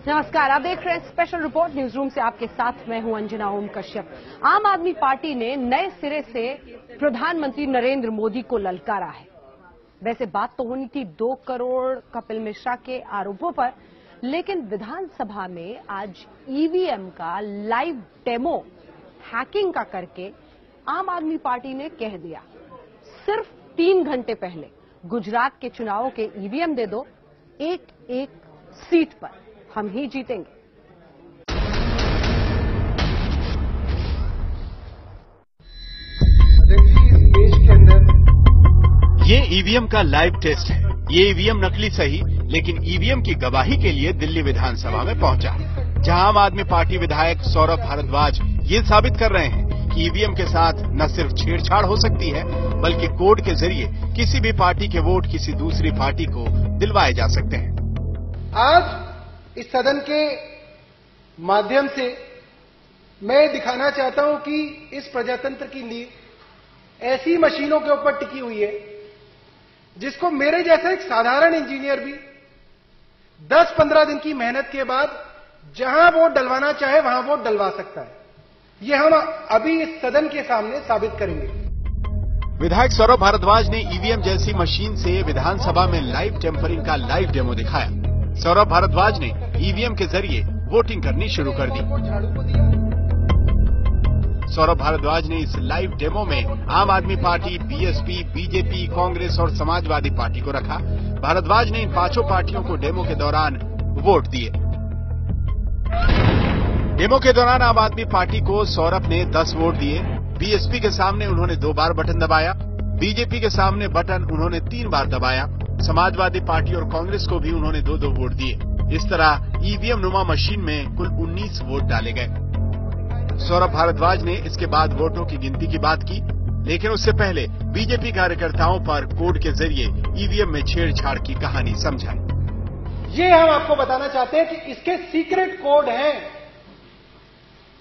नमस्कार, आप देख रहे हैं स्पेशल रिपोर्ट न्यूज रूम से। आपके साथ मैं हूं अंजना ओम कश्यप। आम आदमी पार्टी ने नए सिरे से प्रधानमंत्री नरेंद्र मोदी को ललकारा है। वैसे बात तो होनी थी 2 करोड़ कपिल मिश्रा के आरोपों पर, लेकिन विधानसभा में आज ईवीएम का लाइव डेमो हैकिंग का करके आम आदमी पार्टी ने कह दिया, सिर्फ 3 घंटे पहले गुजरात के चुनावों के ईवीएम दे दो, एक एक सीट पर हम ही जीतेंगे। देश के अंदर ये ईवीएम का लाइव टेस्ट है। ये ईवीएम नकली सही, लेकिन ईवीएम की गवाही के लिए दिल्ली विधानसभा में पहुंचा, जहां आम आदमी पार्टी विधायक सौरभ भारद्वाज ये साबित कर रहे हैं कि ईवीएम के साथ न सिर्फ छेड़छाड़ हो सकती है, बल्कि कोड के जरिए किसी भी पार्टी के वोट किसी दूसरी पार्टी को दिलवाए जा सकते हैं। आज इस सदन के माध्यम से मैं दिखाना चाहता हूं कि इस प्रजातंत्र की नींव ऐसी मशीनों के ऊपर टिकी हुई है जिसको मेरे जैसा एक साधारण इंजीनियर भी 10-15 दिन की मेहनत के बाद जहां वोट डलवाना चाहे वहां वोट डलवा सकता है। ये हम अभी इस सदन के सामने साबित करेंगे। विधायक सौरभ भारद्वाज ने ईवीएम जैसी मशीन से विधानसभा में लाइव टेम्परिंग का लाइव डेमो दिखाया। सौरभ भारद्वाज ने ईवीएम के जरिए वोटिंग करनी शुरू कर दी। सौरभ भारद्वाज ने इस लाइव डेमो में आम आदमी पार्टी, बीएसपी, बीजेपी, कांग्रेस और समाजवादी पार्टी को रखा। भारद्वाज ने इन 5 पार्टियों को डेमो के दौरान वोट दिए। डेमो के दौरान आम आदमी पार्टी को सौरभ ने 10 वोट दिए। बीएसपी के सामने उन्होंने 2 बार बटन दबाया। बीजेपी के सामने बटन उन्होंने 3 बार दबाया। समाजवादी पार्टी और कांग्रेस को भी उन्होंने 2-2 वोट दिए। इस तरह ईवीएम नुमा मशीन में कुल 19 वोट डाले गए। सौरभ भारद्वाज ने इसके बाद वोटों की गिनती की बात की, लेकिन उससे पहले बीजेपी कार्यकर्ताओं पर कोड के जरिए ईवीएम में छेड़छाड़ की कहानी समझाई। ये हम आपको बताना चाहते हैं कि इसके सीक्रेट कोड हैं।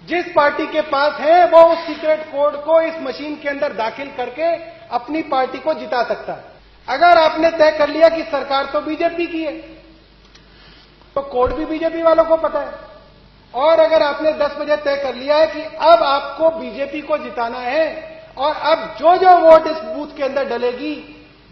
जिस पार्टी के पास है वो उस सीक्रेट कोड को इस मशीन के अंदर दाखिल करके अपनी पार्टी को जिता सकता है। अगर आपने तय कर लिया कि सरकार तो बीजेपी की है, तो कोड भी बीजेपी वालों को पता है। और अगर आपने 10 बजे तय कर लिया है कि अब आपको बीजेपी को जिताना है और अब जो जो वोट इस बूथ के अंदर डलेगी,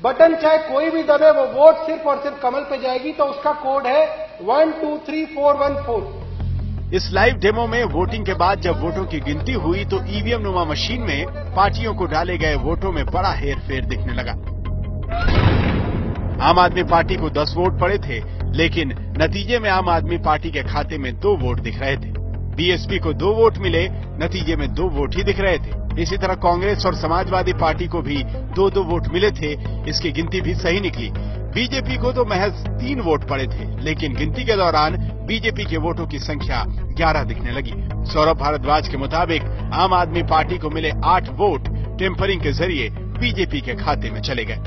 बटन चाहे कोई भी दबे, वो वोट सिर्फ और सिर्फ कमल पे जाएगी, तो उसका कोड है 123414। इस लाइव डेमो में वोटिंग के बाद जब वोटों की गिनती हुई तो ईवीएम नुमा मशीन में पार्टियों को डाले गए वोटों में बड़ा हेरफेर दिखने लगा। आम आदमी पार्टी को 10 वोट पड़े थे, लेकिन नतीजे में आम आदमी पार्टी के खाते में 2 वोट दिख रहे थे। बीएसपी को 2 वोट मिले, नतीजे में 2 वोट ही दिख रहे थे। इसी तरह कांग्रेस और समाजवादी पार्टी को भी 2-2 वोट मिले थे। इसकी गिनती भी सही निकली। बीजेपी को तो महज 3 वोट पड़े थे, लेकिन गिनती के दौरान बीजेपी के वोटों की संख्या 11 दिखने लगी। सौरभ भारद्वाज के मुताबिक आम आदमी पार्टी को मिले 8 वोट टेम्परिंग के जरिए बीजेपी के खाते में चले गए।